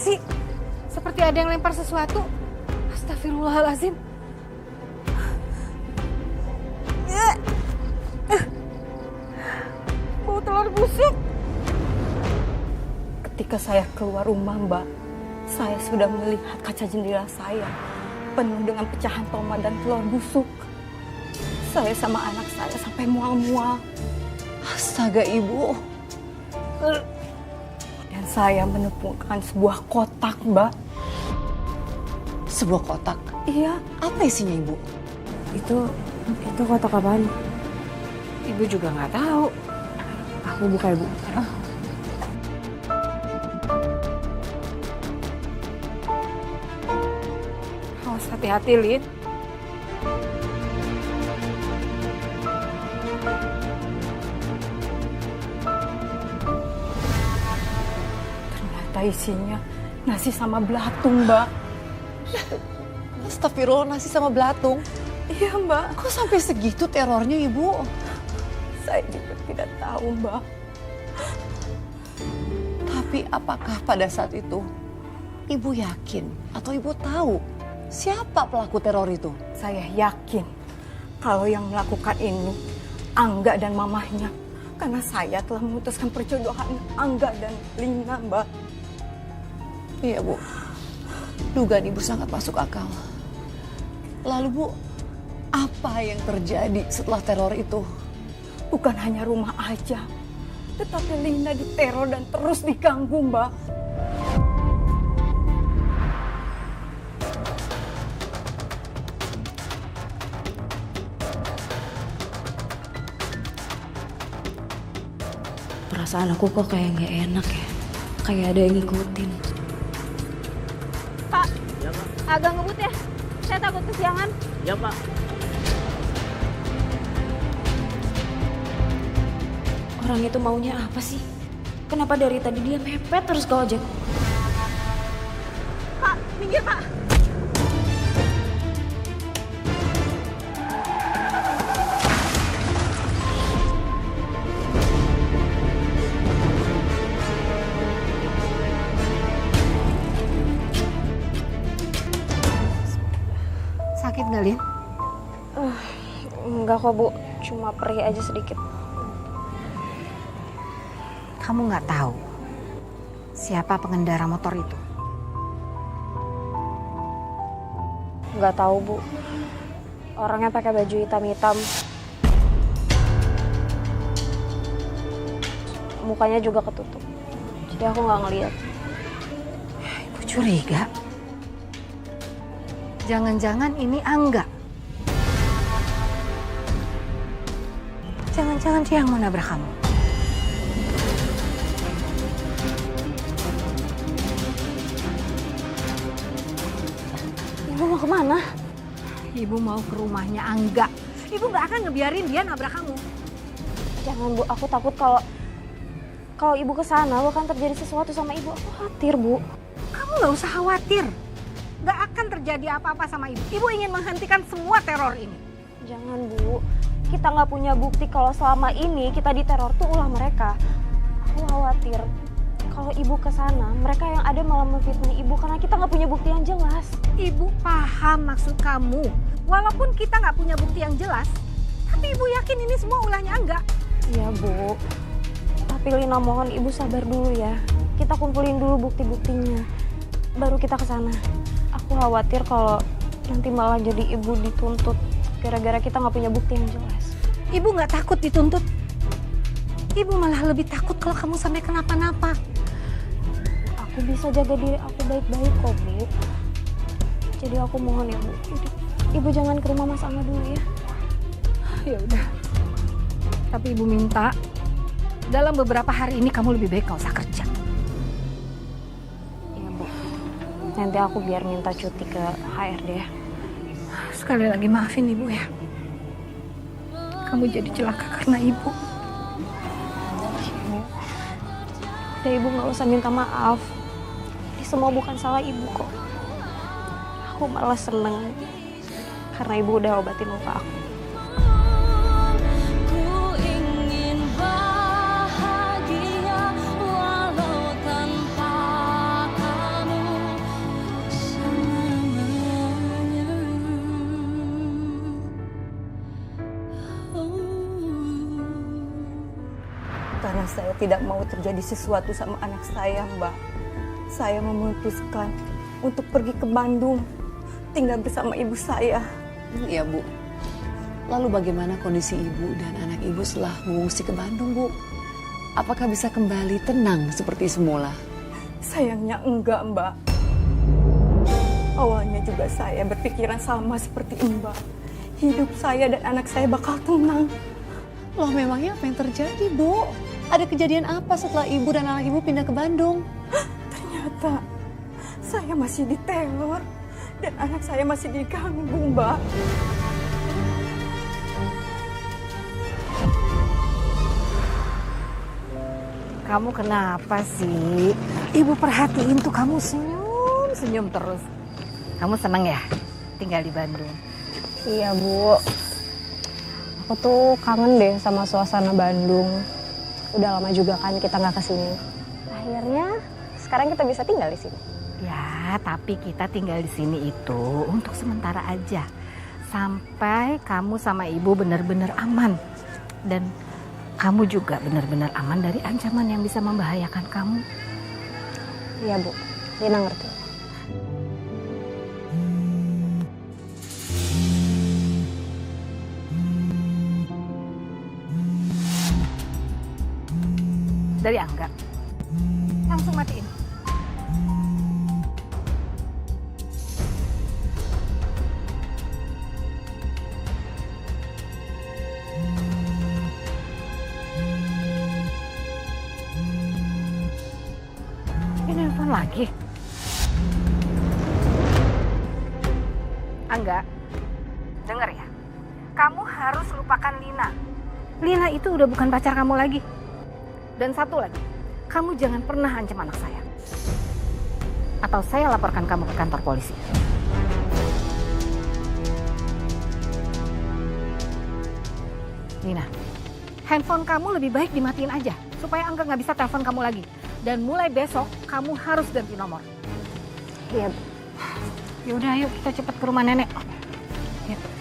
sih? Seperti ada yang lempar sesuatu. Astagfirullahaladzim. Bau telur busuk. Ketika saya keluar rumah, Mbak, saya sudah melihat kaca jendela saya penuh dengan pecahan tomat dan telur busuk. Saya sama anak saya sampai mual-mual. Astaga, Ibu. Dan saya menemukan sebuah kotak, Mbak. Sebuah kotak? Iya. Apa isinya, Ibu? Itu kotak apaan? Ibu juga nggak tahu. Aku buka, Ibu. Awas, hati-hati, Lin. Ternyata isinya nasi sama belatung, Mbak. Astagfirullah, nasi sama belatung. Iya, Mbak. Kok sampai segitu terornya, Ibu? Saya juga tidak tahu, Mbak. Tapi apakah pada saat itu Ibu yakin atau Ibu tahu siapa pelaku teror itu? Saya yakin kalau yang melakukan ini Angga dan mamahnya. Karena saya telah memutuskan perjodohan Angga dan Lina, Mbak. Iya, Bu. Dugaan Ibu sangat masuk akal. Lalu, Bu, apa yang terjadi setelah teror itu? Bukan hanya rumah aja, tetapi Lina diteror dan terus diganggu, Mbak. Perasaan aku kok kayak nggak enak ya. Kayak ada yang ngikutin. Pak, agak ngebut ya. Saya takut kesiangan. Ya, Pak. Orang itu maunya apa sih? Kenapa dari tadi dia mepet terus ke ojek? Pak, minggir Pak. Sakit nggak, Lin? Enggak kok, Bu. Cuma perih aja sedikit. Kamu nggak tahu siapa pengendara motor itu? Nggak tahu, Bu. Orangnya pakai baju hitam-hitam. Mukanya juga ketutup. Jadi aku nggak ngeliat. Ibu curiga. Jangan-jangan ini Angga. Jangan-jangan dia yang mau nabrak kamu. Ibu mau kemana? Ibu mau ke rumahnya Angga. Ibu nggak akan ngebiarin dia nabrak kamu. Jangan, Bu. Aku takut kalau ibu kesana bahkan terjadi sesuatu sama ibu. Aku khawatir, Bu. Kamu nggak usah khawatir. Nggak akan terjadi apa-apa sama ibu. Ibu ingin menghentikan semua teror ini. Jangan, Bu. Kita nggak punya bukti kalau selama ini kita diteror tuh ulah mereka. Aku khawatir kalau ibu kesana, mereka yang ada malah memfitnah ibu karena kita nggak punya bukti yang jelas. Ibu paham maksud kamu. Walaupun kita nggak punya bukti yang jelas, tapi ibu yakin ini semua ulahnya Angga. Iya, Bu. Tapi Lina mohon ibu sabar dulu ya. Kita kumpulin dulu bukti-buktinya. Baru kita kesana. Aku khawatir kalau nanti malah jadi ibu dituntut gara-gara kita nggak punya bukti yang jelas. Ibu nggak takut dituntut. Ibu malah lebih takut kalau kamu sampai kenapa-napa. Aku bisa jaga diri aku baik-baik kok, Bu. Jadi aku mohon ya, Bu. Ibu jangan ke rumah Mas Angga dulu ya. Ya udah. Tapi ibu minta dalam beberapa hari ini kamu lebih baik nggak usah kerja. Iya, Bu. Nanti aku biar minta cuti ke HRD ya. Sekali lagi maafin ibu ya. Kamu jadi celaka karena ibu. Udah, ibu nggak usah minta maaf. Ini semua bukan salah ibu kok. Aku malah seneng karena ibu udah obatin luka aku. Bahagia walau tanpa kamu. Karena saya tidak mau terjadi sesuatu sama anak saya, Mbak. Saya memutuskan untuk pergi ke Bandung, tinggal bersama ibu saya. Iya, Bu. Lalu bagaimana kondisi ibu dan anak ibu setelah mengungsi ke Bandung, Bu? Apakah bisa kembali tenang seperti semula? Sayangnya enggak, Mbak. Awalnya juga saya berpikiran sama seperti Mbak. Hidup saya dan anak saya bakal tenang. Loh, memangnya apa yang terjadi, Bu? Ada kejadian apa setelah ibu dan anak ibu pindah ke Bandung? Ternyata saya masih diteror dan anak saya masih diganggu, Mbak. Kamu kenapa sih? Ibu perhatiin tuh kamu senyum terus. Kamu seneng ya tinggal di Bandung? Iya, Bu. Aku tuh kangen deh sama suasana Bandung. Udah lama juga kan kita nggak kesini. Akhirnya sekarang kita bisa tinggal di sini. Ya, tapi kita tinggal di sini itu untuk sementara aja. Sampai kamu sama ibu benar-benar aman. Dan kamu juga benar-benar aman dari ancaman yang bisa membahayakan kamu. Iya, Bu. Lina ngerti. Dari Angga. Langsung matiin. Ini nelfon lagi. Angga, denger ya. Kamu harus lupakan Lina. Lina itu udah bukan pacar kamu lagi. Dan satu lagi, kamu jangan pernah ancam anak saya. Atau saya laporkan kamu ke kantor polisi. Lina, handphone kamu lebih baik dimatiin aja. Supaya Angga nggak bisa telepon kamu lagi. Dan mulai besok, kamu harus ganti nomor. Iya, Bu. Yaudah, ayo kita cepat ke rumah nenek. Yuk.